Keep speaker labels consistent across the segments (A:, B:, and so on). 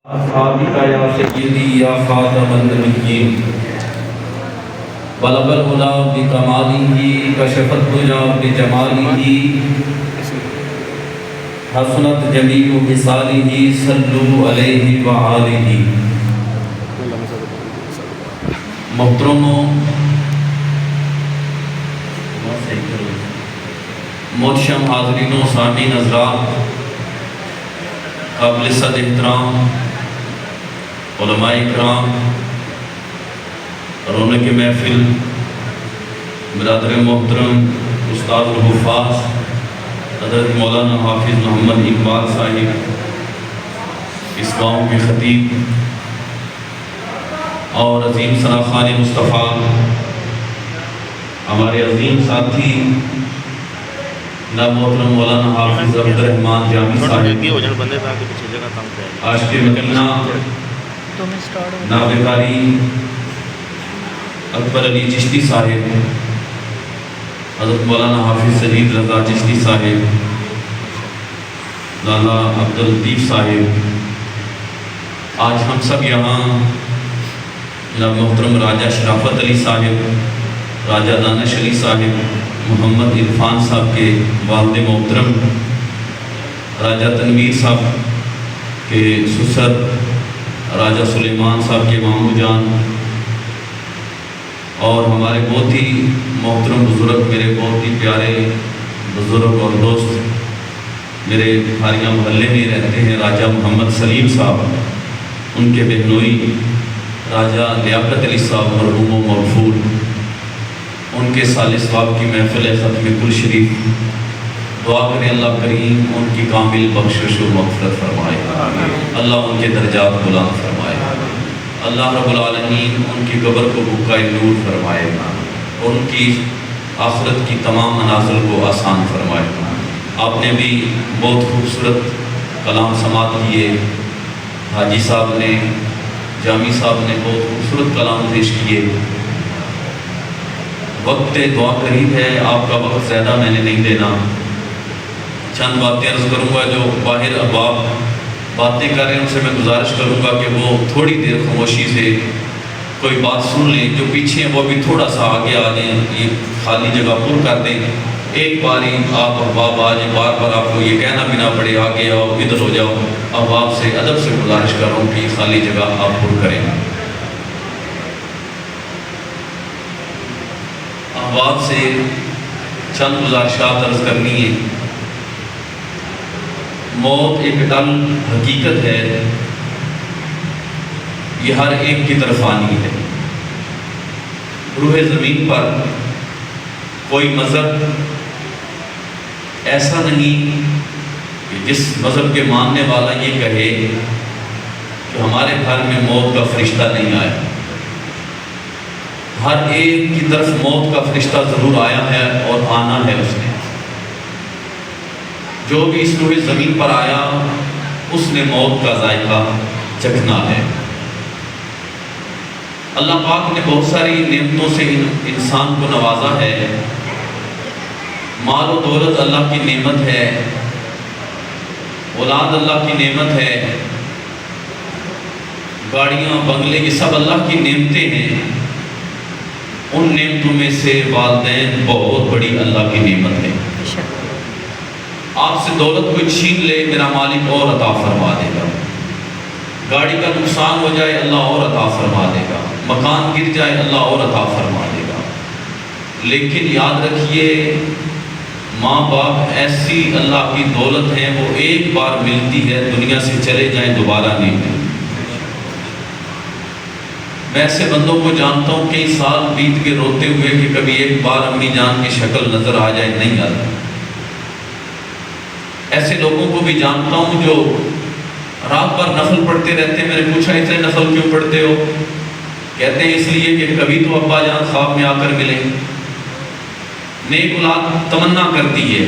A: أصحابك يا سيدي يا خاتم النبيين بلغ الهدى بكماله كشف الدجى بجماله حسنت جميع خصاله صلوا عليه وآله. محترموں، محتشم حاضرین و سامعین حضرات، قابل صد احترام علماء کرام، رونق محفل برادر محترم استاد الحفاظ حضرت مولانا حافظ محمد اقبال صاحب، اس گاؤں کے خطیب اور عظیم سراخان مصطفیٰ، ہمارے عظیم ساتھی جناب محترم مولانا حافظ عبد الرحمن جامی صاحب، عاشق مدینہ نابغہ قاری اکبر علی چشتی صاحب، حضرت مولانا حافظ سجید رضا چشتی صاحب، لالا عبداللطیف صاحب، آج ہم سب یہاں جناب محترم راجہ شرافت علی صاحب، راجہ دانش علی صاحب، محمد عرفان صاحب کے والد محترم، راجہ تنویر صاحب کے سسر راجہ سلیمان صاحب کے مامو جان، اور ہمارے بہت ہی محترم بزرگ، میرے بہت ہی پیارے بزرگ اور دوست، میرے کھاریاں محلے میں رہتے ہیں راجہ محمد سلیم صاحب، ان کے بہنوئی راجہ لیاقت علی صاحب مرحوم و مغفور، ان کے سال ثواب کی محفل ختم کل شریف، دعا کریں اللہ کریم ان کی کامل بخشش و مغفرت فرمائے، اللہ ان کے درجات بلند فرمائے، اللہ رب العالمین ان کی قبر کو بقائے نور فرمائے اور ان کی آخرت کی تمام منازل کو آسان فرمائے۔ آپ نے بھی بہت خوبصورت کلام سماعت کیے، حاجی صاحب نے، جامی صاحب نے بہت خوبصورت کلام پیش کیے۔ وقت دعا قریب ہے، آپ کا وقت زیادہ میں نے نہیں دینا، چند باتیں عرض کروں گا۔ جو باہر احباب باتیں کر رہے ہیں ان سے میں گزارش کروں گا کہ وہ تھوڑی دیر خاموشی سے کوئی بات سن لیں، جو پیچھے ہیں وہ بھی تھوڑا سا آگے آ جائیں، یہ خالی جگہ پر کر دیں، ایک باری آپ احباب آ جائیں، بار بار آپ کو یہ کہنا بھی نہ پڑے آگے آؤ ادھر ہو جاؤ۔ احباب سے ادب سے گزارش کر رہا ہوں کہ یہ خالی جگہ آپ پر کریں۔ احباب سے چند گزارشات عرض کرنی ہے۔ موت ایک اٹل حقیقت ہے، یہ ہر ایک کی طرف آنی ہے۔ روح زمین پر کوئی مذہب ایسا نہیں کہ جس مذہب کے ماننے والا یہ کہے کہ ہمارے گھر میں موت کا فرشتہ نہیں آیا۔ ہر ایک کی طرف موت کا فرشتہ ضرور آیا ہے اور آنا ہے اس نے۔ جو بھی اس روح زمین پر آیا اس نے موت کا ذائقہ چکھنا ہے۔ اللہ پاک نے بہت ساری نعمتوں سے انسان کو نوازا ہے۔ مال و دولت اللہ کی نعمت ہے، اولاد اللہ کی نعمت ہے، گاڑیاں بنگلے یہ سب اللہ کی نعمتیں ہیں۔ ان نعمتوں میں سے والدین بہت بڑی اللہ کی نعمت ہے۔ آپ سے دولت کوئی چھین لے میرا مالک اور عطا فرما دے گا، گاڑی کا نقصان ہو جائے اللہ اور عطا فرما دے گا، مکان گر جائے اللہ اور عطا فرما دے گا۔ لیکن یاد رکھیے ماں باپ ایسی اللہ کی دولت ہیں، وہ ایک بار ملتی ہے، دنیا سے چلے جائیں دوبارہ نہیں ملتی۔ میں ایسے بندوں کو جانتا ہوں کئی سال بیت کے روتے ہوئے کہ کبھی ایک بار امی جان کی شکل نظر آ جائے، نہیں آتی۔ ایسے لوگوں کو بھی جانتا ہوں جو رات بھر نفل پڑھتے رہتے ہیں۔ میں نے پوچھا اتنے نفل کیوں پڑھتے ہو؟ کہتے ہیں اس لیے کہ کبھی تو ابا جان خواب میں آ کر ملے۔ نیک اولاد تمنا کرتی ہے،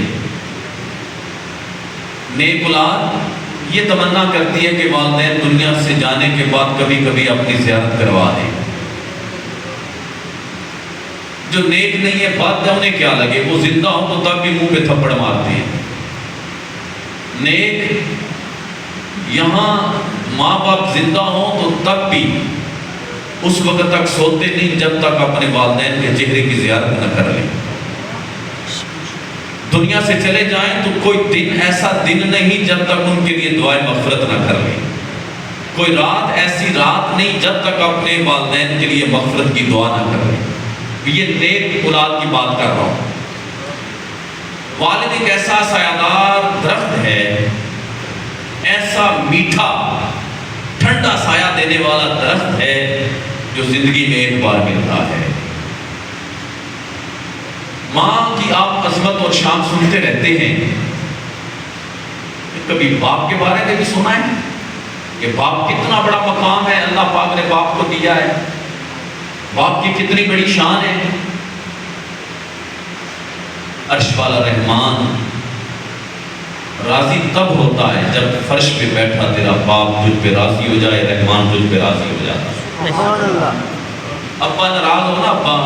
A: نیک اولاد یہ تمنا کرتی ہے کہ والدین دنیا سے جانے کے بعد کبھی کبھی اپنی زیارت کروا دیں۔ جو نیک نہیں ہے بات نہ انہیں کیا لگے، وہ زندہ ہوں تو تب بھی منہ پہ تھپڑ مارتے ہیں۔ نیک یہاں ماں باپ زندہ ہوں تو تب بھی اس وقت تک سوتے نہیں جب تک اپنے والدین کے چہرے کی زیارت نہ کر لیں۔ دنیا سے چلے جائیں تو کوئی دن ایسا دن نہیں جب تک ان کے لیے دعائیں مغفرت نہ کر لیں۔ کوئی رات ایسی رات نہیں جب تک اپنے والدین کے لیے مغفرت کی دعا نہ کر لیں۔ یہ نیک اولاد کی بات کر رہا ہوں۔ والد ایک ایسا سایہ درخت ہے، ایسا میٹھا ٹھنڈا سایہ دینے والا درخت ہے جو زندگی میں ایک بار ملتا ہے۔ ماں کی آپ عظمت اور شان سنتے رہتے ہیں، کبھی باپ کے بارے میں بھی سنا ہے کہ باپ کتنا بڑا مقام ہے اللہ پاک نے باپ کو دیا ہے، باپ کی کتنی بڑی شان ہے۔ عرش والا رحمان راضی تب ہوتا ہے جب فرش پہ بیٹھا تیرا باپ تجھ پہ راضی ہو جائے، رحمان تجھ پہ راضی ہو جاتا ہے۔ ابا ناراض ہو نا ابا،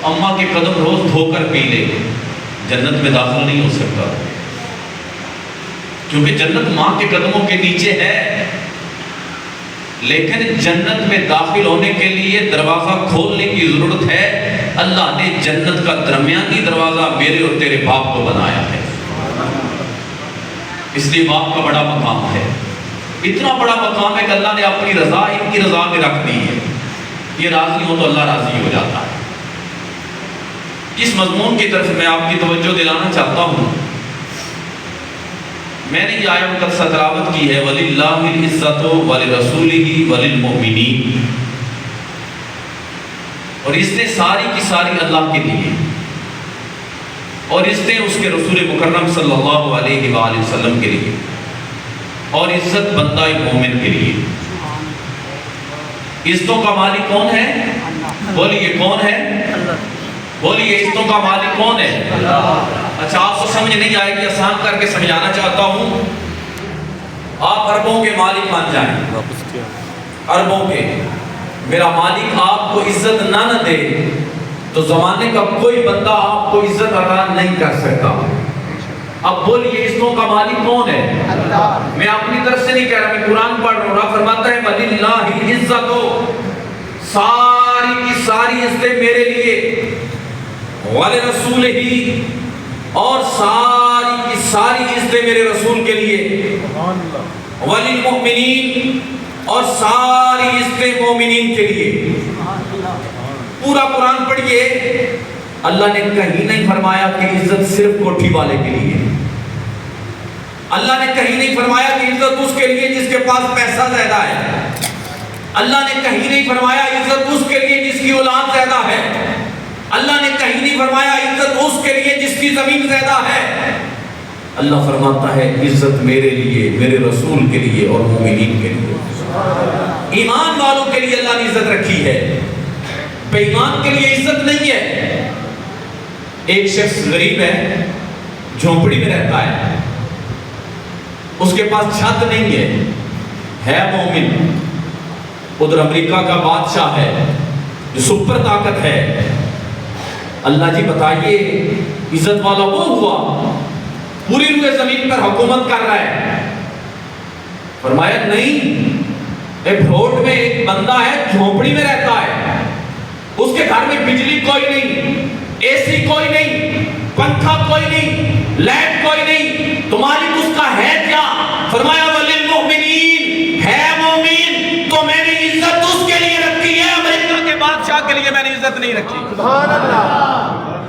A: اماں کے قدم روز دھو کر پی لے، جنت میں داخل نہیں ہو سکتا، کیونکہ جنت ماں کے قدموں کے نیچے ہے۔ لیکن جنت میں داخل ہونے کے لیے دروازہ کھولنے کی ضرورت ہے۔ اللہ نے جنت کا درمیانی دروازہ میرے اور تیرے باپ کو بنایا ہے، اس لیے باپ کا بڑا مقام ہے۔ اتنا بڑا مقام ہے کہ اللہ نے اپنی رضا ان کی رضا میں رکھ دی ہے۔ یہ راضی ہو تو اللہ راضی ہو جاتا ہے۔ اس مضمون کی طرف میں آپ کی توجہ دلانا چاہتا ہوں۔ میں نے یہ آیت مقدسہ تلاوت کی ہے، وَلِلَّهِ الْعِزَّةُ وَلِرَسُولِهِ وَلِلْمُؤْمِنِينَ، اور عزتیں ساری کی ساری اللہ کے لیے، اور عزتیں اس کے رسول مکرم صلی اللہ علیہ وآلہ وسلم کے لیے، اور عزت بندہ مومن کے لیے۔ عزتوں کا مالک کون ہے؟ بولیے کون ہے؟ بولیے عزتوں کا مالک کون ہے؟ اچھا آپ کو سمجھ نہیں آئے گی، آسان کر کے سمجھانا چاہتا ہوں۔ آپ اربوں کے مالک مان جائیں، اربوں کے، میرا مالک آپ کو عزت نہ دے تو زمانے کا کوئی بندہ آپ کو عزت عطا نہیں کر سکتا۔ اب بولیے عزتوں کا مالک کون ہے؟ میں اپنی طرف سے نہیں کہہ رہا، میں قرآن پڑھ رہا ہوں، فرماتا ہے وَلِلَّهِ الْعِزَّةُ، ساری کی ساری عزتیں میرے لیے، وَلِرَسُولِهِ، اور ساری کی ساری عزتیں میرے رسول کے لیے، وَلِلْمُؤْمِنِينَ، اور ساری عزتیں مومنین کے لیے۔ پورا قرآن پڑھیے، اللہ نے کہیں نہیں فرمایا کہ عزت صرف کوٹھی والے کے لیے، اللہ نے کہیں نہیں فرمایا کہ عزت اس کے لیے جس کے پاس پیسہ زیادہ ہے، اللہ نے کہیں نہیں فرمایا عزت اس کے لیے جس کی اولاد زیادہ ہے، اللہ نے کہیں نہیں فرمایا عزت اس کے لیے جس کی زمین زیادہ ہے۔ اللہ فرماتا ہے عزت میرے لیے، میرے رسول کے لیے اور مومنین کے لیے، ایمان والوں کے لیے اللہ نے عزت رکھی ہے، بے ایمان کے لیے عزت نہیں ہے۔ ایک شخص غریب ہے، جھونپڑی میں رہتا ہے، اس کے پاس چھت نہیں ہے مومن، ادھر امریکہ کا بادشاہ ہے جو سپر طاقت ہے۔ اللہ جی بتائیے عزت والا وہ ہوا پوری روئے زمین پر حکومت کر رہا ہے؟ فرمایا نہیں، ایک بھروٹ میں ایک بندہ ہے جھونپڑی میں رہتا ہے، اس کے گھر میں بجلی کوئی نہیں، اے سی کوئی نہیں، پنکھا کوئی نہیں، لائٹ کوئی نہیں، تو مالک اس کا ہے کیا؟ فرمایا وَلِلْمُؤْمِنِينَ، ہے مومن، تو میں نے عزت اس کے لیے رکھی ہے، امریکہ کے بادشاہ کے لیے میں نے عزت نہیں رکھی۔ سبحان اللہ،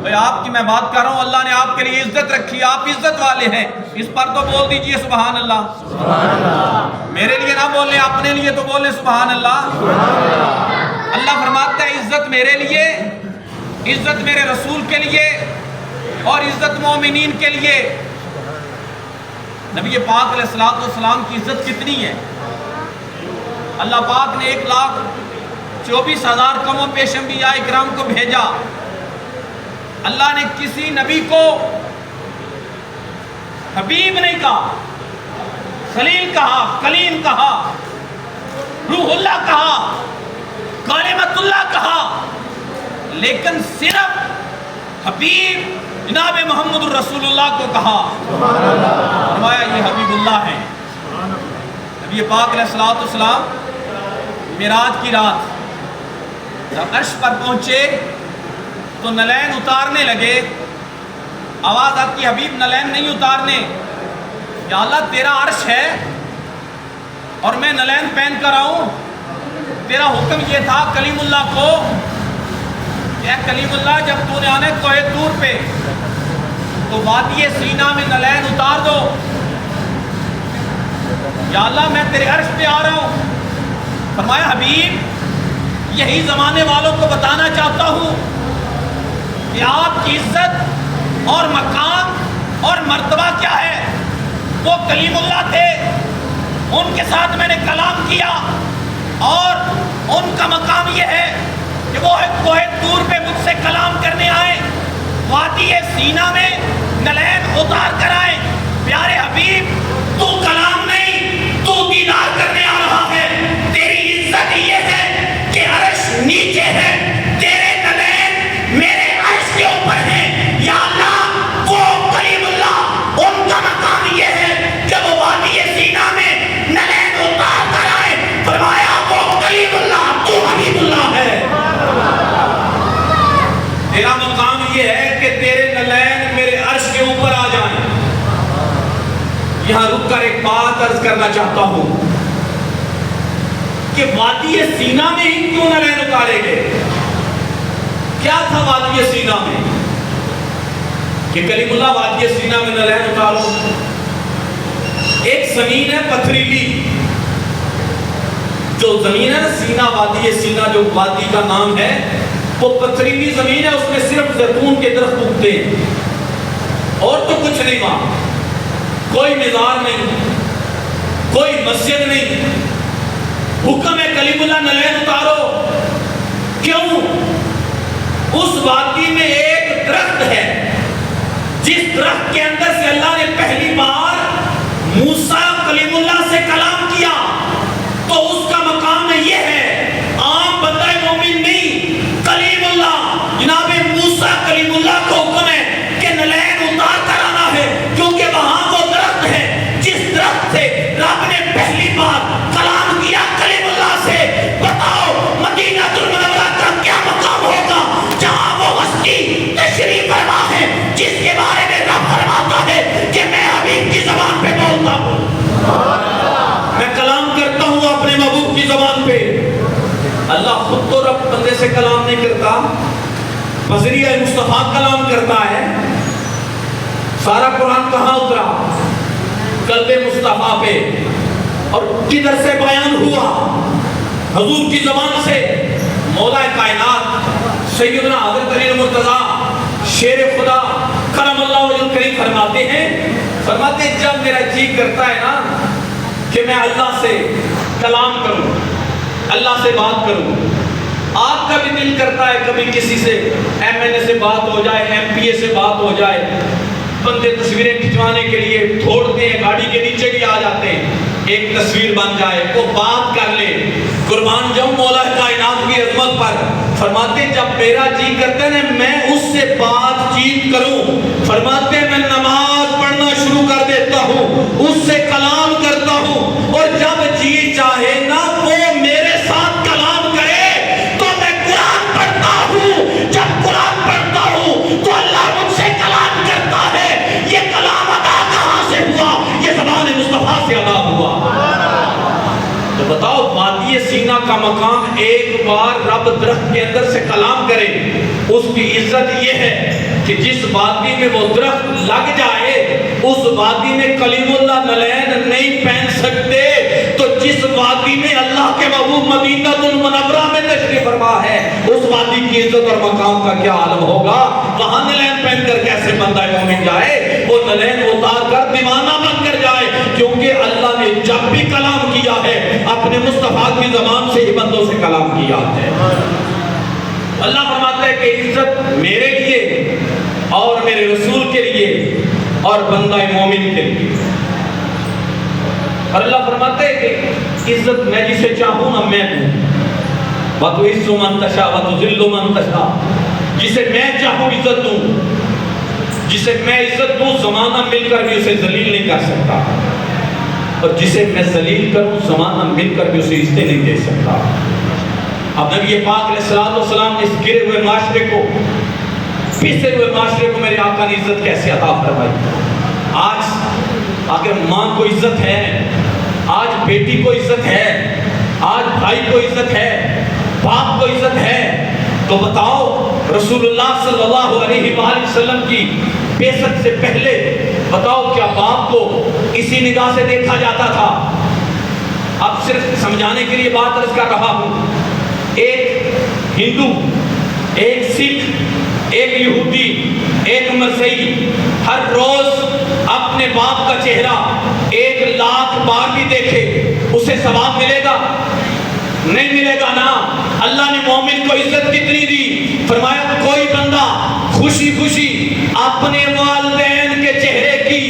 A: بھئی آپ کی میں بات کر رہا ہوں، اللہ نے آپ کے لیے عزت رکھی، آپ عزت والے ہیں، اس پر تو بول دیجئے سبحان اللہ۔ سبحان اللہ، میرے لیے نہ بولیں، اپنے لیے تو بولیں سبحان اللہ۔ سبحان اللہ، اللہ فرماتا ہے عزت میرے لیے، عزت میرے رسول کے لیے، اور عزت مومنین کے لیے۔ نبی پاک علیہ السلام کی عزت کتنی ہے؟ اللہ پاک نے 1,24,000 کم و پیش انبیاء اکرام کو بھیجا، اللہ نے کسی نبی کو حبیب نہیں کہا، خلیل کہا، کلیم کہا، روح اللہ کہا، کلمۃ اللہ کہا، لیکن صرف حبیب جناب محمد الرسول اللہ کو کہا، فرمایا یہ حبیب اللہ ہے،
B: نبی پاک علیہ السلام معراج کی رات جب عرش پر پہنچے تو نلین اتارنے لگے. آواز آتی حبیب نلین نہیں اتارنے. یا اللہ تیرا عرش ہے اور میں نلین پہن کر آؤں؟ تیرا حکم یہ تھا کلیم اللہ کو کہ اے کلیم اللہ جب تو نے آنا ہے کوہ طور پہ تو وادی سینا میں نلین اتار دو. یا اللہ میں تیرے عرش پہ آ رہا ہوں. فرمایا حبیب یہی زمانے والوں کو بتانا چاہتا ہوں کہ آپ کی عزت اور مقام اور مرتبہ کیا ہے. وہ کلیم اللہ تھے, ان کے ساتھ میں نے کلام کیا اور ان کا مقام یہ ہے کہ وہ کوہ طور پہ مجھ سے کلام کرنے آئے, وادی سینا میں نلین اتار کر آئے. پیارے حبیب تو کلام نہیں تو دیدار کرنے آ رہا ہے. تیری عزت یہ ہے کہ عرش نیچے ہے, تیرے نلین میرے عرش کے اوپر ہیں. یا اللہ وہ کلیم اللہ ان کا مقام یہ ہے کہ وہ وادی سینا میں نلین اتار کر آئے. فرمایا وہ کلیم اللہ تو حبیب اللہ ہے. تیرا مقام یہ ہے کہ تیرے نلین میرے عرش کے اوپر آ جائیں. یہاں رک کر ایک بات عرض کرنا چاہتا ہوں کہ وادی سینا میں ہی کیوں نلین اتارے گئے؟ کیا تھا وادی سینا میں کہ کلیم اللہ وادی سینا میں نلین اتارو؟ ایک زمین ہے پتھریلی, جو زمین ہے نا سینا, وادی سینا جو وادی کا نام ہے وہ پتھریلی زمین ہے. اس میں صرف زیتون کے درخت اگتے ہیں اور تو کچھ نہیں. وہاں کوئی مزار نہیں, کوئی مسجد نہیں. حکم ہے کلیم اللہ نلین اتارو. کیوں؟ اس وادی میں ایک درخت ہے جس درخت کے اندر سے اللہ نے پہلی بار موسیٰ کلیم اللہ سے کلام کیا. تو اس کا مقام یہ ہے, عام بندہ مومن نہیں, کلیم اللہ جناب موسیٰ کلیم اللہ کو حکم ہے کہ نلین اتار کر آنا ہے, کیونکہ وہاں وہ درخت ہے جس درخت سے رب نے پہلی بار کلام کیا کلیم اللہ سے. بتاؤ مدینہ المنورہ کا کیا مقام ہوگا جہاں وہ ہستی تشریف فرما ہے جس کے بارے میں رب فرماتا ہے کہ میں حبیب کی زبان پہ بولتا ہوں, میں کلام کرتا ہوں اپنے محبوب کی زبان پہ. اللہ خود تو رب بندے سے کلام نہیں کرتا, بذریعہ مصطفیٰ کلام کرتا ہے. سارا قرآن کہاں اترا؟ قلب مصطفیٰ پہ. اور کدھر سے بیان ہوا؟ حضور کی زبان سے. مولا کائنات سیدنا حضرت علی مرتضیٰ شیر خدا کرم اللہ وجہ کریم فرماتے ہیں جب میرا جی کرتا ہے نا کہ میں اللہ سے کلام کروں, اللہ سے بات کروں. آپ کا بھی دل کرتا ہے کبھی کسی سے MNA سے بات ہو جائے, MPA سے بات ہو جائے. بندے تصویریں کھنچوانے کے لیے دوڑتے ہیں, گاڑی کے نیچے بھی آ جاتے ہیں, ایک تصویر بن جائے, وہ بات کر لے. قربان جاؤں مولا کائنات کی عظمت پر. فرماتے جب میرا جی کرتا ہے میں اس سے بات چیت کروں. فرماتے میں نماز پڑھنا شروع کر دیتا ہوں, اس سے کلام کرتا ہوں, اور جب جی چاہے نا وہ میرے ساتھ کلام کرے تو میں قرآن پڑھتا ہوں. جب قرآن پڑھتا ہوں تو اللہ مجھ سے کلام کرتا ہے. یہ کلام ادا کہاں سے ہوا؟ یہ زبان مصطفیٰ سے ادا ہوا. تو بتاؤ وادی سینا کا مقام ایک بار رب درخت کے اندر سے کلام کرے, اس کی عزت یہ ہے کہ جس وادی میں وہ درخت لگ جائے اس وادی میں کلیم اللہ نلین نہیں پہن سکتے. تو جس وادی میں اللہ کے محبوب مدینہ المنورہ میں تشریف فرما ہے اس وادی کی عزت اور مقام کا کیا عالم ہوگا. وہاں نلین پہن کر کیسے بندہ مومن جائے؟ وہ نلین اتار کر دیوانہ بن کر جائے, کیونکہ اللہ نے جب بھی کلام کیا ہے اپنے مصطفیٰ کی زبان سے ہی بندوں سے کلام کیا ہے. اللہ فرماتا ہے کہ عزت میرے لیے اور میرے رسول کے لیے اور بندہ مومن کے لیے. اور اللہ فرماتا ہے کہ عزت میں جسے چاہوں نا میں دوں. وَتُعِزُّ مَن تَشَاءُ وَتُذِلُّ مَن تَشَاءُ. جسے میں چاہوں عزت دوں, جسے میں عزت دوں زمانہ مل کر بھی اسے ذلیل نہیں کر سکتا. اور جسے میں ذلیل کروں زمانہ مل کر بھی اسے عزتیں نہیں دے سکتا۔ اب نبی پاک علیہ السلام نے اس گرے ہوئے معاشرے کو، پسے ہوئے معاشرے کو میرے آقا نے عزت کیسے عطا فرمائی؟ آج اگر ماں کو عزت ہے، آج بیٹی کو عزت ہے، آج بھائی کو عزت ہے، باپ کو عزت ہے، تو بتاؤ رسول اللہ صلی اللہ علیہ وآلہ وسلم کی بعثت سے پہلے بتاؤ کیا باپ کو اسی نگاہ سے دیکھا جاتا تھا؟ اب صرف سمجھانے کے لیے بات عرض کر رہا ہوں، ایک ہندو، ایک سکھ، ایک یہودی، ایک مسیحی ہر روز اپنے باپ کا چہرہ 1,00,000 بار بھی دیکھے، اسے ثواب ملے گا؟ نہیں ملے گا نا۔ اللہ نے مومن کو عزت کتنی دی؟ فرمایا کوئی بندہ خوشی خوشی اپنے والدین کے چہرے کی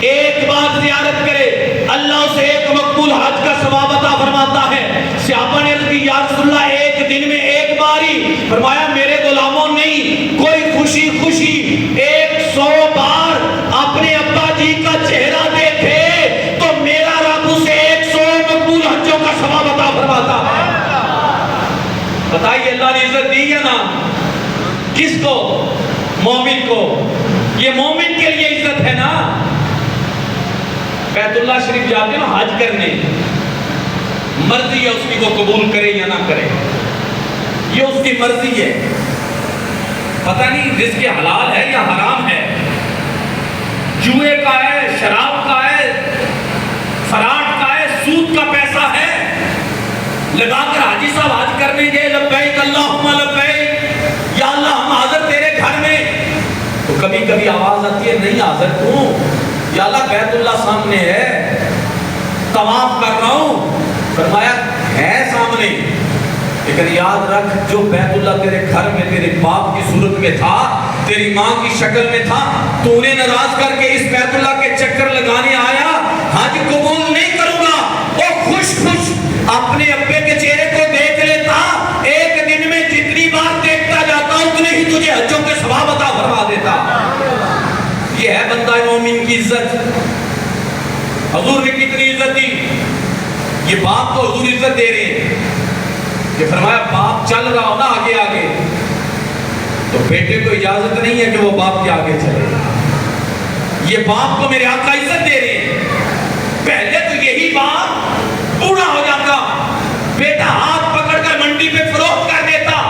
B: 1 بار زیارت کرے، اللہ اسے 1 مقبول حج کا ثواب عطا فرماتا ہے۔ صحابہ نے عرض کی یا رسول اللہ 1 دن میں 1 بار ہی؟ فرمایا میرے غلاموں نہیں، کوئی خوشی خوشی 100 بار اپنے ابا جی کا چہرہ دیکھے تو میرا رب اسے 100 مقبول حجوں کا ثواب عطا فرماتا ہے۔ بتائیے اللہ نے عزت دی یا نا؟ کس کو؟ مومن کو۔ یہ مومن کے لیے عزت ہے نا۔ بیت اللہ شریف جاتے ہیں حج کرنے، مرضی ہے اس کی وہ قبول کرے یا نہ کرے، یہ اس کی مرضی ہے۔ پتہ نہیں رزق حلال ہے یا حرام ہے، جوئے کا ہے، شراب کا ہے، فراڈ کا ہے، سود کا پیسہ ہے، لگا کر حاجی صاحب حج کرنے گئے، لبیک اللہم لبیک، یا اللہ ہم حاضر تیرے گھر میں، تو کبھی کبھی آواز آتی ہے نہیں حاضر کیوں؟ یا اللہ بیت اللہ سامنے ہے، طواف کر رہا ہوں۔ فرمایا ہے سامنے، لیکن یاد رکھ جو بیت اللہ تیرے گھر میں تیرے باپ کی صورت میں تھا، تیری ماں کی شکل میں تھا، تو انہیں ناراض کر کے اس بیت اللہ کے چکر لگانے آیا، حج قبول نہیں کروں گا۔ وہ خوش خوش اپنے ابے کے چہرے کو دیکھ لیتا، 1 دن میں جتنی بار دیکھتا جاتا اتنے ہی تجھے حجوں کے ثواب عطا فرما دیتا۔ یہ ہے بندہ مومن کی عزت۔ حضور نے کتنی عزت دی؟ یہ باپ کو حضور عزت دے رہے ہیں، کہ فرمایا باپ چل رہا ہو نا آگے آگے تو بیٹے کو اجازت نہیں ہے کہ وہ باپ کے آگے چلے۔ یہ باپ کو میرے آقا عزت دے رہے ہیں۔ پہلے تو یہی باپ بوڑھا ہو جاتا، بیٹا ہاتھ پکڑ کر منڈی پہ فروخت کر دیتا،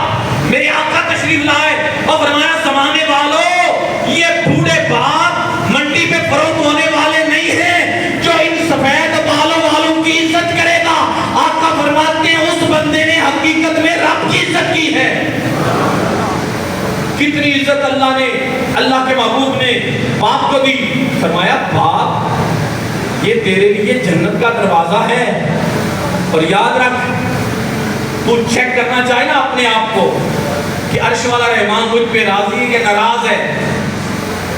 B: میرے آقا تشریف لائے اور فرمایا زمانے والوں یہ بوڑھے باپ منڈی پہ فروخت ہونے والے نہیں ہیں، جو ان سفید بالوں والوں کی عزت کرے گا آقا فرماتے ہیں اس بندے نے حقیقت میں رب کی عزت کی ہے۔ کتنی عزت اللہ نے، اللہ کے محبوب نے باپ کو دی۔ فرمایا باپ یہ تیرے لیے جنت کا دروازہ ہے، اور یاد رکھ تو چیک کرنا چاہے نا اپنے آپ کو کہ عرش والا رحمان مجھ پہ راضی ہے یا ناراض ہے۔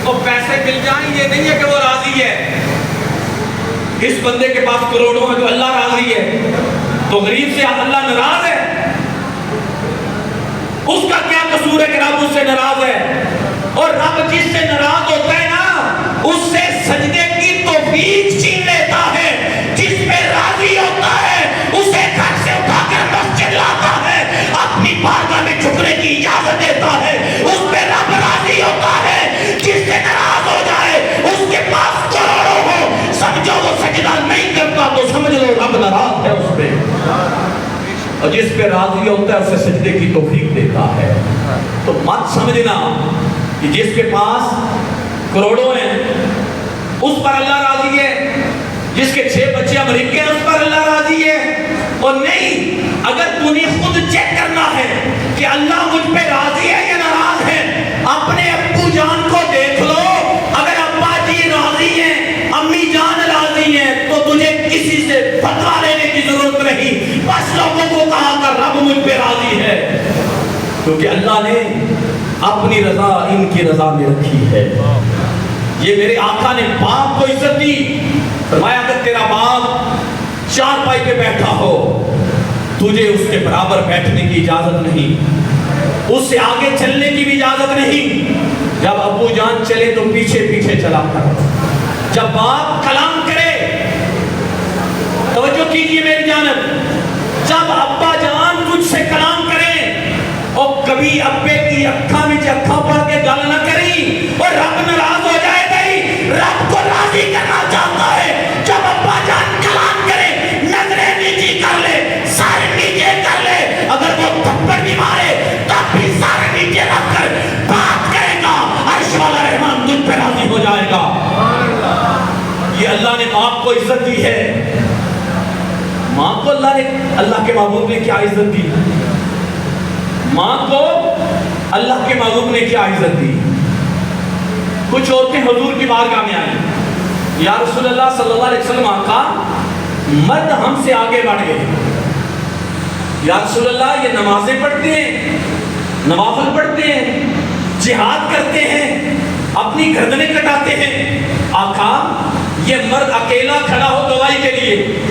B: تو پیسے مل جائیں یہ نہیں ہے کہ وہ راضی ہے، اس بندے کے پاس کروڑوں ہے تو اللہ راضی ہے، تو غریب سے اللہ ناراض ہے؟ اس کا کیا قصور ہے کہ رب اس سے ناراض ہے؟ اور رب جس سے ناراض ہوتا ہے نا اس سے سجدے کی توفیق چھین لیتا ہے، جس پہ راضی ہوتا ہے اسے گھر سے اٹھا کر مسجد لاتا ہے، اپنی بارگاہ میں جھکنے کی اجازت دیتا ہے، اس پہ رب راضی ہوتا ہے۔ جس سے ناراض ہو جائے اس کے پاس کروڑوں ہو، سمجھو وہ سجدہ نہیں کرتا تو سمجھ لو رب ناراض ہے اس پہ، اور جس پہ راضی ہوتا ہے اسے سجدے کی توفیق دیتا ہے۔ تو مت سمجھنا کہ جس کے پاس کروڑوں ہیں اس پر اللہ راضی ہے، جس کے 6 بچے امریکہ ہیں اس پر اللہ راضی ہے، اور نہیں، اگر تو نے خود چیک کرنا ہے کہ اللہ مجھ پہ راضی ہے یا ناراض ہے، اپنے ابو جان کو دیکھ لو، اگر ابا جی راضی ہیں، امی جان راضی ہیں، تو تجھے کسی سے فتویٰ لینے کی ضرورت نہیں، بس لوگوں کو کہا کر رب مجھ پہ راضی ہے، کیونکہ اللہ نے اپنی رضا ان کی رضا میں رکھی ہے۔ یہ میرے آقا نے باپ کو عزت دی۔ فرمایا اگر تیرا باپ چارپائی پہ بیٹھا ہو تجھے اس کے برابر بیٹھنے کی اجازت نہیں، اس سے آگے چلنے کی بھی اجازت نہیں۔ جب ابو جان چلے تو پیچھے پیچھے چلا کر، جب باپ کلام کرے توجہ کیجئے میری جانب، جب ابا جان تجھ سے کلام کریں اور کبھی ابے کی اکھاں میں اکھاں پڑھ کے گل نہ کریں اور رب ناراض ہو جائے گئی، رب کو راضی کرنا چاہتا ہے۔ جب ابا جان کلام کرے، نظریں نیچی کر لے، سر نیچے کر لے، اگر وہ تھپڑ بھی مارے تب بھی سر نیچے رکھ کر بات کرے گا، عرش والا رحمان تجھ پہ راضی ہو جائے گا۔ یہ اللہ نے باپ کو عزت دی ہے۔ ماں کو اللہ کے محبوب نے کیا عزت دی؟ ماں کو اللہ کے محبوب نے کیا عزت دی؟ کچھ عورتیں حضور کی بارگاہ میں آئیں، یا رسول اللہ صلی اللہ علیہ وسلم، آقا مرد ہم سے آگے بڑھ گئے، یا رسول اللہ یہ نمازیں پڑھتے ہیں، نوافل پڑھتے ہیں، جہاد کرتے ہیں، اپنی گردنیں کٹاتے ہیں، آقا یہ مرد اکیلا کھڑا ہو گواہی کے لیے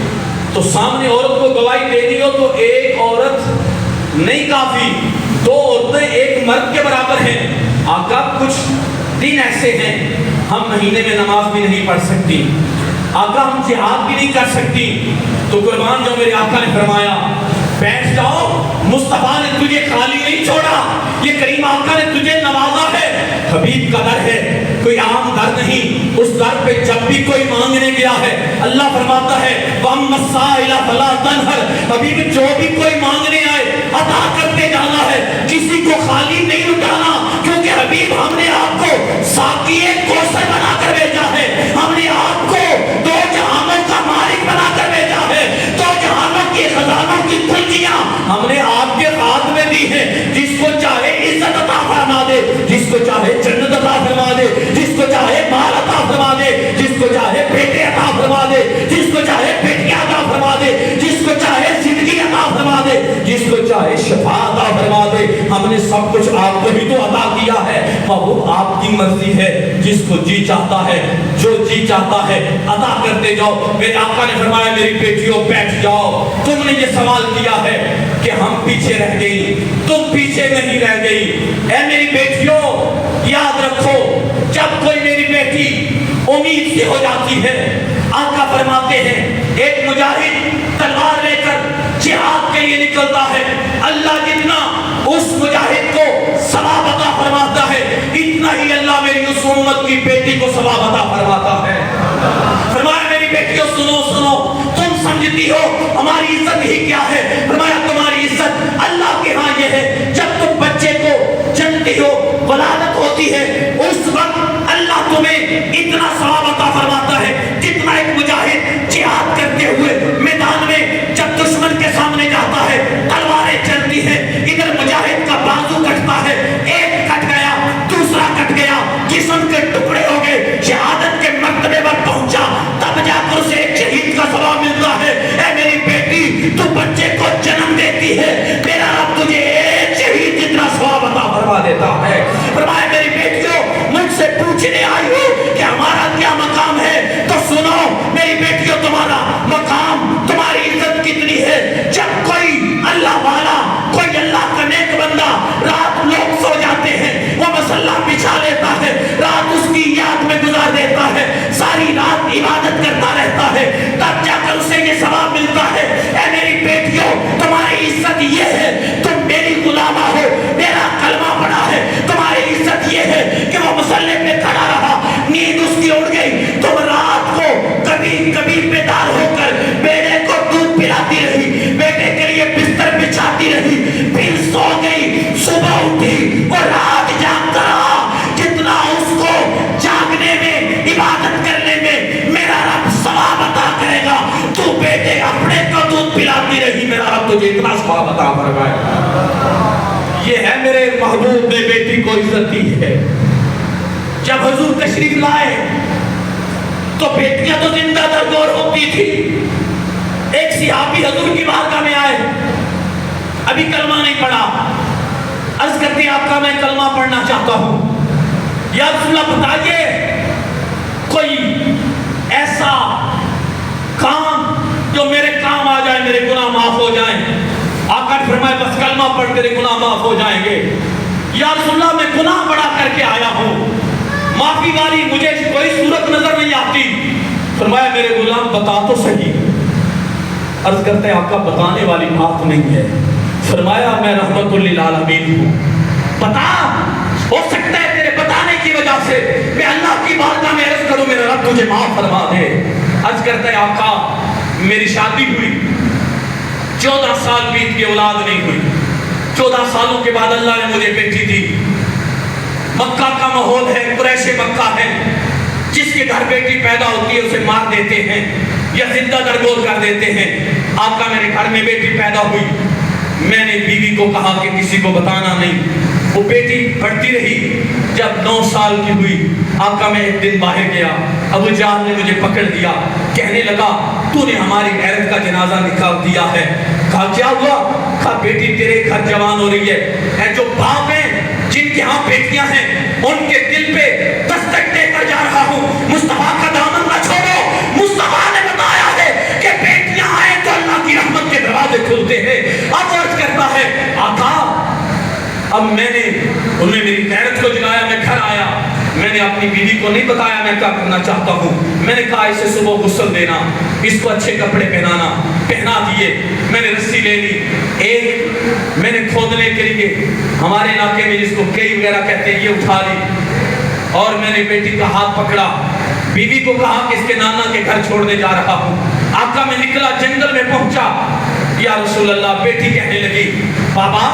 B: تو سامنے عورت کو گواہی دے دی ہو تو ایک عورت نہیں کافی، دو عورتیں ایک مرد کے برابر ہیں۔ آقا کچھ دن ایسے ہیں ہم مہینے میں نماز بھی نہیں پڑھ سکتی، آقا ہم جہاد بھی نہیں کر سکتی، تو قربان جو میرے آقا نے فرمایا بیٹھ جاؤ، مصطفیٰ نے تجھے خالی نہیں چھوڑا، یہ کریم آقا نے تجھے نوازا ہے۔ حبیب کا در ہے، کوئی عام در نہیں، اس در پہ جب بھی کوئی مانگنے گیا ہے اللہ فرماتا ہے وَأَمَّا السَّائِلَ فَلَا تَنْهَرْ، حبیب جو بھی کوئی مانگنے آئے عطا کرتے جانا ہے، کسی کو خالی نہیں اٹھانا، کیونکہ حبیب ہم نے آپ کو ساقی کوثر بنا کر بھیجا ہے، ہم نے آپ کو دو جہانوں کا مالک بنا کر بھیجا ہے، دو جہانوں کے خزانوں کی کنجیاں ہم نے آپ کے ہاتھ میں دی ہیں، جس کو چاہے عزت عطا فرما دے، جس کو چاہے جنت عطا فرما دے، جس کو چاہے مال عطا فرما دے، جس کو چاہے بیٹے عطا فرما دے، جس کو چاہے بیٹیاں عطا فرما دے، جس کو چاہے زندگی عطا فرما دے، جس کو چاہے شفا عطا فرما دے۔ ہم نے سب کچھ آپ کو ہی تو عطا کیا ہے، محبوب آپ کی مرضی ہے، جس کو جی چاہتا ہے، جو جی چاہتا ہے عطا کرتے جاؤ۔ میرے آقا نے فرمایا میری بیٹیوں بیٹھ جاؤ، تم نے یہ سوال کیا ہے کہ ہم پیچھے رہ گئی، تم پیچھے نہیں رہ گئی۔ اے میری بیٹیوں یاد رکھو، جب کوئی میری بیٹی امید سے ہو جاتی ہے، آقا فرماتے ہیں ایک مجاہد تلوار لے کر جہاد کے لیے نکلتا ہے، اللہ جتنا اس مجاہد کو ثواب عطا فرماتا ہے اتنا ہی اللہ میری اس امت کی بیٹی کو ثواب عطا فرماتا ہے۔ فرمایا میری بیٹیوں سنو سنو، تم سمجھتی ہو ہماری عزت ہی کیا ہے؟ فرمایا تمہاری عزت اللہ کے ہاں یہ ہے جب تم بچے کو جنتی ہو، ولادت ہوتی ہے، اس وقت اللہ تمہیں اتنا ثواب عطا فرماتا ہے جتنا ایک مجاہد جہاد کرتے ہوئے میدان میں جب دشمن کے سامنے جاتا ہے، تلواریں چلتی ہیں، ادھر مجاہد کا بازو کٹتا ہے، ایک کٹ گیا دوسرا کٹ گیا، جسم کے ٹکڑے ہو گئے، شہادت کے مرتبے پر پہنچا، تب جا کر اسے ایک شہید کا ثواب ملتا ہے۔ اے میری بیٹی تو بچے کو جنم دیتی ہے، میرا رب تجھے ایک شہید جتنا ثواب عطا فرما دیتا ہے۔ فرمایا میری بیٹیوں مجھ سے پوچھنے آئی ہو کہ ہمارا کیا مقام ہے، تو سنو میری بیٹیوں تمہارا مقام، تمہاری عزت کتنی ہے۔ جب کوئی اللہ والا، کوئی اللہ کا نیک بندہ، رات لوگ سو جاتے ہیں، وہ مسلح بچھا لیتا ہے، رات اس کی یاد میں گزار دیتا ہے، ساری رات عبادت کرتا رہتا ہے، تب جا کر اسے یہ ثواب ملتا ہے۔ اے میری بیٹیوں تمہاری عزت یہ ہے تم میری غلامہ ہو، میرا کلمہ پڑھا ہے، تمہاری عزت یہ ہے کہ وہ مصلی پہ کھڑا رہا، نیند اس کی اڑ گئی، تم رات کو کبھی کبھی بیدار ہو کر بیٹے کو دودھ پلاتی رہی، بیٹے کے لیے بستر بچھاتی رہی، پھر سو گئی، صبح اٹھی اور رات جاگتا رہا، جتنا اس کو جاگنے میں عبادت کرنے میں میرا رب ثواب عطا کرے گا، تو بیٹے اپنے کو دودھ پلاتی رہی، میرا رب تجھے اتنا ثواب عطا فرمائے۔ یہ ہے میرے محبوب نے بیٹی کو عزت دی ہے۔ جب حضور تشریف لائے تو بیٹیاں تو زندہ درگور ہوتی تھی۔ ایک صحابی حضور کی بارگاہ میں آئے، ابھی کلمہ نہیں پڑھا، عرض کرتے آقا میں کلمہ پڑھنا چاہتا ہوں، یا رسول اللہ بتائیے کوئی ایسا کام جو میرے کام آ جائے، میرے گناہ معاف ہو جائیں۔ آقا نے فرمایا بس کلمہ پڑھ تیرے گناہ معاف ہو جائیں گے۔ یا رسول اللہ میں گناہ بڑا کر کے آیا ہوں، معافی والی مجھے کوئی صورت نظر نہیں آتی۔ فرمایا میرے غلام بتا تو صحیح، عرض کرتے ہیں آقا بتانے والی بات نہیں ہے. فرمایا میں رحمت للعالمین ہوں. بتا, ہو سکتا ہے تیرے بتانے کی وجہ سے میں اللہ کی بارگاہ میں عرض کروں میرا رب تجھے معاف فرما دے. عرض کرتے ہیں آقا میری شادی ہوئی, 14 سال بیت کے اولاد نہیں ہوئی. 14 سالوں کے بعد اللہ نے مجھے بیٹی دی. مکہ کا ماحول ہے, قریش مکہ ہے, جس کے گھر بیٹی پیدا ہوتی ہے اسے مار دیتے ہیں یا زندہ درگور کر دیتے ہیں. آقا میرے گھر میں بیٹی پیدا ہوئی. میں نے بیوی کو کہا کہ کسی کو بتانا نہیں. وہ بیٹی بڑھتی رہی. جب 9 سال کی ہوئی آقا میں ایک دن باہر گیا, ابو جہل نے مجھے پکڑ دیا, کہنے لگا تو نے ہماری غیرت کا جنازہ نکال دیا ہے. کہا کیا ہوا؟ کہا بیٹی تیرے گھر جوان ہو رہی ہے. اے جو باپ ہیں جن کے ہاں بیٹیاں ہیں ان کے دل پہ دستک دے کر جا رہا ہوں, مصطفیٰ کا دامن نہ چھوڑو. مصطفیٰ نے بتایا ہے کہ بیٹیاں آئیں تو اللہ کی رحمت کے دروازے کھلتے ہیں. اب عرض کرتا ہے آقا اب میں نے انہیں میری غیرت کو جگایا. میں گھر آیا, میں نے اپنی بیوی کو نہیں بتایا میں کیا کرنا چاہتا ہوں. میں نے کہا اسے صبح غسل دینا, اس کو اچھے کپڑے پہنانا. پہنا دیے. میں نے رسی لے لی, ایک میں نے کھودنے کے لیے ہمارے علاقے میں جس کو کئی وغیرہ کہتے ہیں یہ اٹھا لی, اور میں نے بیٹی کا ہاتھ پکڑا. بیوی کو کہا کہ اس کے نانا کے گھر چھوڑنے جا رہا ہوں. آقا میں نکلا, جنگل میں پہنچا. یا رسول اللہ, بیٹی کہنے لگی بابا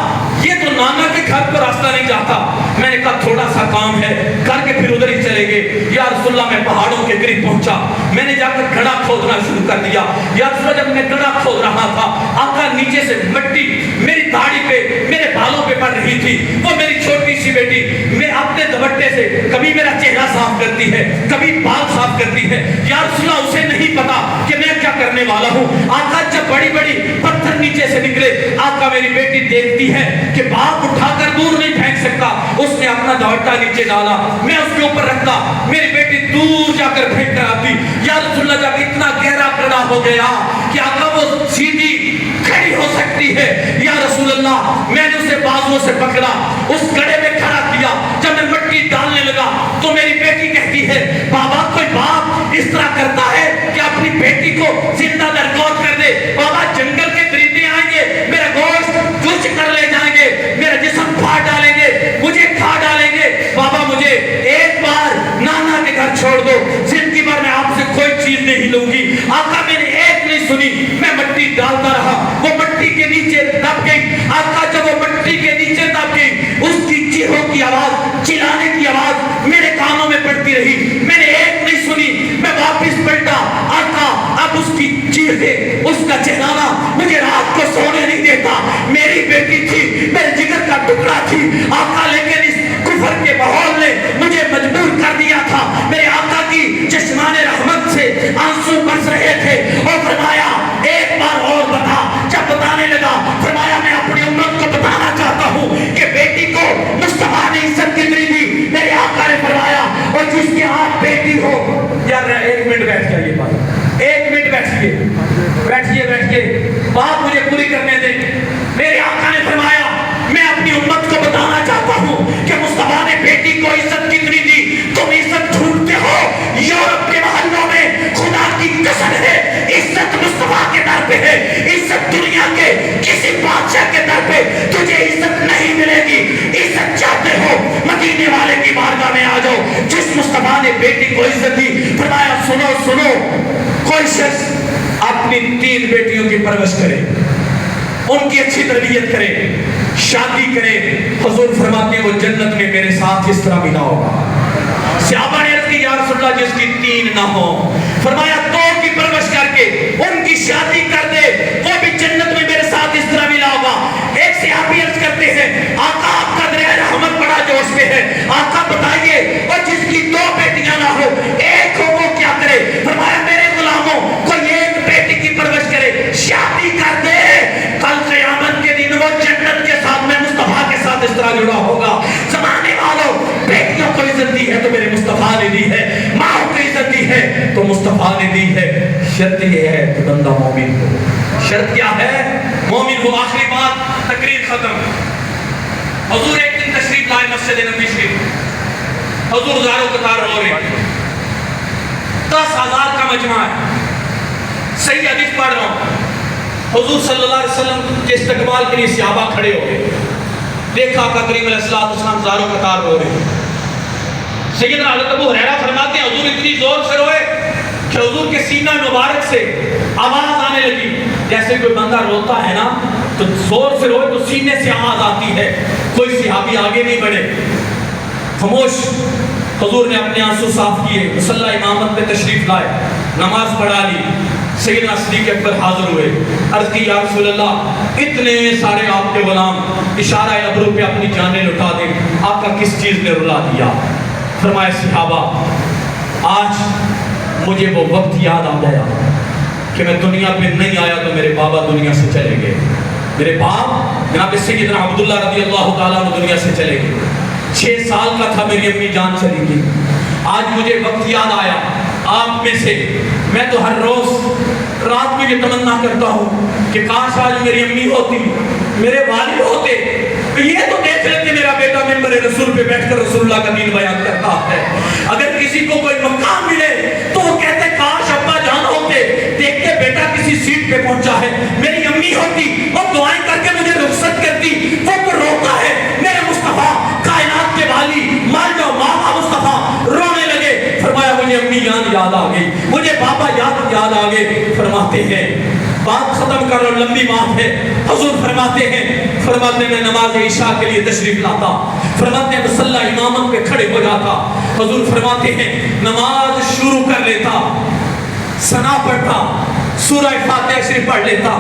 B: یہ تو نانا کے گھر پر راستہ نہیں جاتا. میں نے کہا تھوڑا سا کام ہے کر کے پھر ادھر ہی چلیں گے. یا رسول اللہ میں پہاڑوں کے قریب پہنچا. میں نے جا کر گڑھا کھودنا شروع کر دیا. یا رسول اللہ جب میں گڑھا کھود رہا تھا آقا نیچے سے مٹی میری داڑھی پہ میرے بالوں پہ پڑ رہی تھی. وہ میری چھوٹی سی بیٹی میں اپنے دوپٹے سے کبھی میرا چہرہ صاف کرتی ہے, کبھی بال صاف کرتی ہے. یا رسول اللہ اسے نہیں پتا کہ میں کیا کرنے والا ہوں. آقا جب بڑی بڑی پتھر نیچے سے نکلے, آقا میری بیٹی دیکھتی ہے کہ باپ اٹھا کر دور نہیں پھینک سکتا. اس نے اپنا دوپٹہ نیچے ڈالا, میں اس کے اوپر رکھتا, میری بیٹی دور جا کر پھینک کر آتی. یا رسول اللہ جب اتنا گہرا گڑھا ہو گیا کہ آقا وہ سیدھی کھڑی ہو سکتی ہے. یا رسول اللہ میں نے اسے بازوؤں سے پکڑا, اس گڑھے میں کھڑا کیا. جب میں مٹی ڈالنے لگا تو میری بیٹی کہتی ہے بابا کوئی باپ اس طرح کرتا ہے کہ اپنی بیٹی کو زندہ درگور کر دے. بابا جنگل کے درندے آئیں گے, میرا گوشت کچھ کر لے جائیں گے, میرا جسم پھاڑ ڈالیں گے, مجھے کھا ڈالیں گے. بابا مجھے ایک بار نانا کے گھر چھوڑ دو, زندگی بھر میں آپ سے کوئی چیز نہیں لوں گی. آقا میں نے ایک نہیں سنی, میں مٹی ڈالتا رہا. وہ مٹی کے نیچے دب گئی. آقا جب وہ مٹی کے نیچے دب گئی اس کی چیخوں کی آواز, چلانے کی آواز میرے کانوں میں پڑتی رہی. میں نے ایک نہیں سنی. میں واپس پلٹا. آقا اب اس کی چیخیں, اس کا چہرانا مجھے رات کو سونے نہیں دیتا. میری بیٹی تھی, میرے جگر کا ٹکڑا تھی. آقا لیکن اس کفر کے ماحول نے مجھے مجبور کر دیا تھا. میرے آقا کی چشمان رحمت سے آنسو برس رہے تھے, اور فرمایا ایک بار اور بتا. جب بتانے لگا فرمایا میں اپنی امت کو بتانا چاہتا ہوں کہ بیٹی کو مصطفیٰ نے عزت کتنی دی. میرے آقا نے فرمایا اور جس کے ہاتھ بیٹی ہو. یار ایک منٹ بیٹھ جائیے بات, ایک منٹ بیٹھیے بیٹھیے بیٹھیے, بات مجھے پوری کرنے دیں. میرے آقا نے فرمایا میں اپنی امت کو بتانا چاہتا ہوں کہ مصطفیٰ نے بیٹی کو عزت کتنی دی. تم عزت ڈھونڈتے ہو یورپ کے محلوں میں, خدا کی قسم ہے عزت مصطفیٰ کے در پہ ہے. عزت دنیا کے کسی بادشاہ کے در پہ تجھے عزت نہیں ملے گی. عزت چاہتے ہو مدینے والے کی بارگاہ میں آ جاؤ جس مصطفیٰ نے بیٹی کو عزت دی. فرمایا سنو سنو, کوئی شخص اپنی 3 بیٹیوں کی پرورش کرے, ان کی اچھی تربیت کرے, شادی کرے, حضور فرماتے ہیں وہ جنت میں میرے ساتھ اس طرح ملا ہوگا. صحابہ نے عرض کی یا رسول اللہ جس کی 3 نہ ہو, فرمایا 2 کی پرورش کر کے ان کی شادی کر دے, وہ بھی جنت میں میرے ساتھ اس طرح ملا ہوگا. ایک صحابی عرض کرتے ہیں آقا آپ کا دریا رحمت بڑا جوش میں ہے, آقا بتائیے اور جس کی 2 بیٹیاں نہ ہو ایک ہو وہ کیا کرے. فرمایا میرے غلاموں کوئی ایک بیٹی کی پرورش کرے, شادی کر دے, کل قیامت کے دن وہ جنت کے ساتھ میں مصطفیٰ کے ساتھ اس طرح جڑا ہوگا. زمانے والوں بیٹیوں کو عزت دی ہے تو میرے مصطفیٰ نے دی ہے, ماں کو عزت دی ہے تو مصطفیٰ نے دی ہے. شرط یہ ہے کہ بندہ مومن ہو. شرط کیا ہے؟ مومن ہو. آخری بات, تقریر ختم. حضور ایک دن تشریف لائے مسجد نبوی شریف, حضور زاروں قطار ہو رہے ہیں, 10,000 کا مجمع ہے, صحیح حدیث پڑھ رہا ہوں. حضور صلی اللہ علیہ وسلم کے استقبال کے لیے صحابہ کھڑے ہو گئے. دیکھا آقا کریم علیہ السلام زاروں قطار رو رہے ہیں. سیدنا حضرت ابو ہریرہ فرماتے ہیں حضور اتنی زور سے روئے کہ حضور کے سینہ مبارک سے آواز آنے لگی. جیسے کوئی بندہ روتا ہے نا تو زور سے روئے تو سینے سے آواز آتی ہے. کوئی صحابی آگے نہیں بڑھے, خاموش. حضور نے اپنے آنسو صاف کیے, مصلی امامت پہ تشریف لائے, نماز پڑھا لی. سیدنا صدیق اکبر حاضر ہوئے, عرض کی یا رسول اللہ اتنے سارے آپ کے غلام اشارہ ابرو پہ اپنی جانیں لٹا دیں, آپ کا کس چیز نے رلا دیا؟ فرمایا صحابہ آج مجھے وہ وقت یاد آ گیا کہ میں دنیا پہ نہیں آیا تو میرے بابا دنیا سے چلے گئے. میرے باپ جناب سیدنا عبداللہ رضی اللہ تعالیٰ عنہ دنیا سے چلے گئے. 6 سال کا تھا میری امی جان چلی گئی. آج مجھے وقت یاد آیا آپ میں سے. میں تو ہر روز رات میں یہ تمنا کرتا ہوں کہ کاش آج میری امی ہوتی, میرے والد ہوتے, یہ تو دیکھ لیتے میرا بیٹا ممبر رسول پہ بیٹھ کر رسول اللہ کا دین بیان کرتا ہے. اگر کسی کو کوئی مقام ملے تو وہ کہتے کاش ابا جان ہوتے, دیکھتے بیٹا کسی سیٹ پہ پہنچا ہے, میری امی ہوتی اور دعائیں کر کے مجھے رخصت کرتی. وہ تو روتا ہے میرے مصطفیٰ کائنات کے والی مان جاؤ ماما مصطفیٰ رونے لگے. فرمایا مجھے امی جان یاد آ گئی, مجھے بابا یاد آ گئے. فرماتے ہیں بات ختم کرو, لمبی بات ہے. حضور فرماتے ہیں نماز عشاء کے لیے تشریف لاتا, فرماتے ہیں مصلی امامت پہ کھڑے ہو جاتا. حضور فرماتے ہیں نماز شروع کر لیتا, ثنا پڑھتا, سورہ فاتحہ شریف پڑھ لیتا,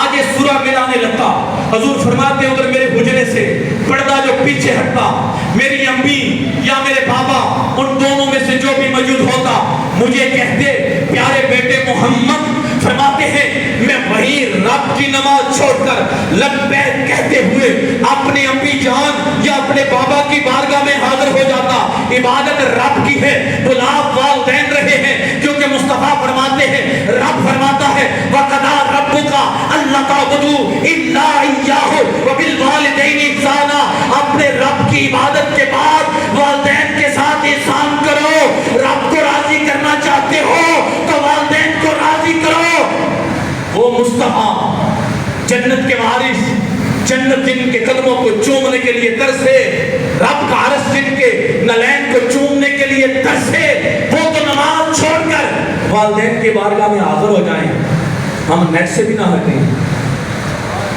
B: آگے سورہ ملانے لگتا. حضور فرماتے ہیں اگر میرے حجرے سے پردہ جو پیچھے ہٹتا, میری امی یا میرے بابا ان دونوں میں سے جو بھی موجود ہوتا مجھے کہتے پیارے بیٹے محمد, فرماتے ہیں میں وہی رب کی نماز چھوڑ کر لبیک کہتے ہوئے اپنی امی جان یا اپنے بابا کی بارگاہ میں حاضر ہو جاتا. عبادت رب کی ہے, بلاپ والدین رہے ہیں, کیونکہ مصطفیٰ فرماتے ہیں رب فرماتا ہے وَقَضَىٰ رَبُّكَ أَلَّا تَعْبُدُوا إِلَّا إِيَّاهُ وَبِالْوَالِدَيْنِ إِحْسَانًا. اپنے رب کی عبادت کے بعد والدین کے ساتھ احسان کرو. رب کو راضی کرنا چاہتے ہو تو والدین کو راضی کرو. وہ مصطفیٰ جنت کے وارث, جنت جن کے قدموں کو چومنے کے لیے ترسے, رب کا عرش جن کے نلین کو چومنے کے لیے ترسے, وہ تو نماز چھوڑ کر والدین کے بارگاہ میں حاضر ہو جائیں. ہم نیٹ سے بھی نہ ہٹیں,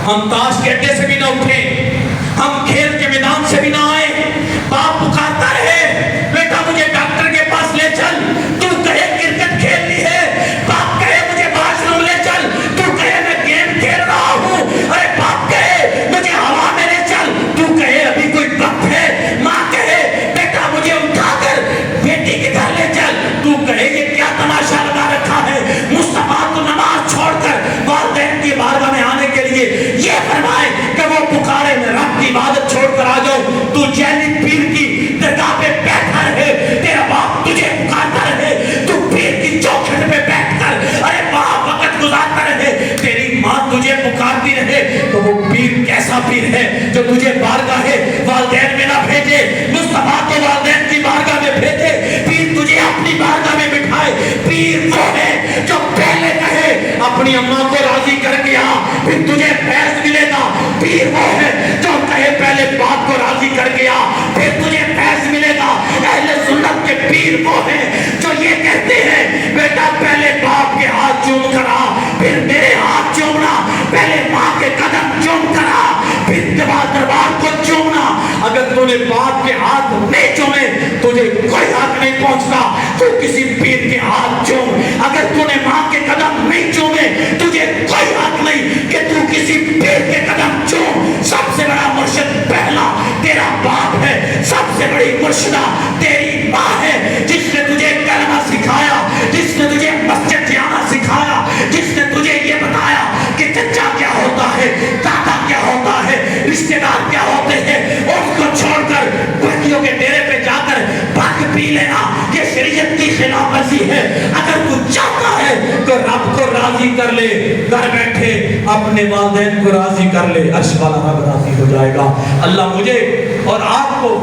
B: ہم تاش کے اڈے سے بھی نہ اٹھیں, ہم کھیل کے میدان سے بھی نہ آئیں. باپ پکارتا رہے بیٹا مجھے ڈاکٹر کے پاس لے چل, تو کہے کرکٹ کھیلنی ہے, باپ کہے مجھے واش روم لے چل, تو کہے میں گیم کھیل رہا ہوں, ارے باپ کہے مجھے ہوا میں لے چل, تو کہے ابھی کوئی وقت ہے, ماں کہے بیٹا مجھے اٹھا کر بیٹی کے گھر لے چل, تو کہے یہ کیا تماشا لگا رکھا ہے. مصطفیٰ تو نماز چھوڑ کر والدین کی بارگاہ میں آنے کے لیے یہ فرمائے کہ وہ پکارے میں رب کی عبادت چھوڑ کر آ جاؤں. تو جیلی پیر کی درگاہ پہ بیٹھا رہے, تیرا باپ تجھے پکارتا رہے, تو پیر کی چوکھٹ پہ بیٹھ کر ارے وہاں وقت گزارتا رہے, تیری ماں تجھے پکارتی رہے, تو وہ پیر کیسا پیر ہے جو تجھے بارگاہ والدین میں نہ بھیجے. مصطفیٰ تو والدین کی بارگاہ میں بھیجے, پیر تجھے اپنی بارگاہ میں بٹھائے. پیر وہ ہے جو پہلے کہے اپنی اماں کو راضی کر کے آ, پھر تجھے فیض ملے گا. پیر وہ ہے جو کہے پہلے باپ کو راضی کر کے آ, پھر تجھے فیض ملے گا. اہل سنت کے پیر وہ ہیں جو یہ کہتے ہیں بیٹا پہلے باپ کے ہاتھ چوم کر آ, پھر میرے ہاتھ چومنا, پہلے ماں کے قدم چوم کر آ, پھر دربار کو چومنا. اگر تو نے باپ کے ہاتھ نہیں چومے تجھے کوئی حق نہیں پہنچتا, تو کسی پیر کے ہاتھ چوم. اگر تو نے ماں کے قدم نہیں چومے تجھے کوئی حق نہیں کہ تو کسی پیر کے قدم چوم. سب سے بڑا مرشد پہلا تیرا باپ ہے, سب سے بڑی مرشدہ تیری ماں ہے, جس نے تجھے کلمہ سکھایا, جس نے تجھے مسجد جانا سکھایا, جس نے تجھے یہ بتایا کہ چچا کیا ہوتا ہے, دادا کیا ہوتا ہے, رشتے دار کیا ہوتے ہیں. اس کو چھوڑ کر بھٹیوں کے ڈیرے پہ جا کر بھنگ پی لینا یہ شریعت کی خلاف ورزی ہے. اگر تو چاہتا ہے کہ رب کو راضی کر لے, گھر بیٹھے اپنے والدین کو راضی کر لے, عرش والا رب راضی ہو جائے گا. اللہ مجھے اور آپ کو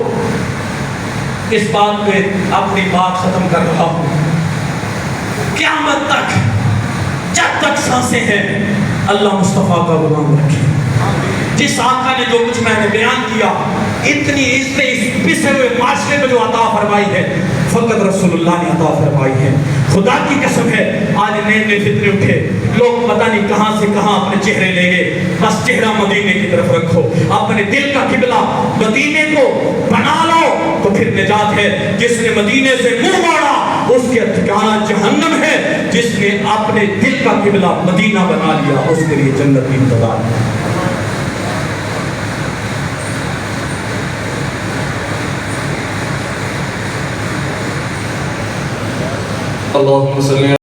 B: اس بات پہ اپنی بات ختم کر رہا ہوں, قیامت تک جب تک سانسیں ہیں اللہ مصطفیٰ کا غلام رکھے. جس آقا نے جو کچھ میں نے بیان کیا, اتنی عزتیں اس پسے ہوئے معاشرے میں جو عطا فرمائی ہے فقط رسول اللہ نے عطا فرمائی ہے. خدا کی قسم ہے آج نئے نئے فتنے اٹھے, لوگ پتہ نہیں کہاں سے کہاں اپنے چہرے لے گئے. بس چہرہ مدینے کی طرف رکھو, اپنے دل کا قبلہ مدینے کو بنا لو تو پھر نجات ہے. جس نے مدینے سے منہ موڑا اس کے ٹھکانہ جہنم ہے. جس نے اپنے دل کا قبلہ مدینہ بنا لیا اس کے لیے جنت کی انتظار ہے.
C: اللهم صل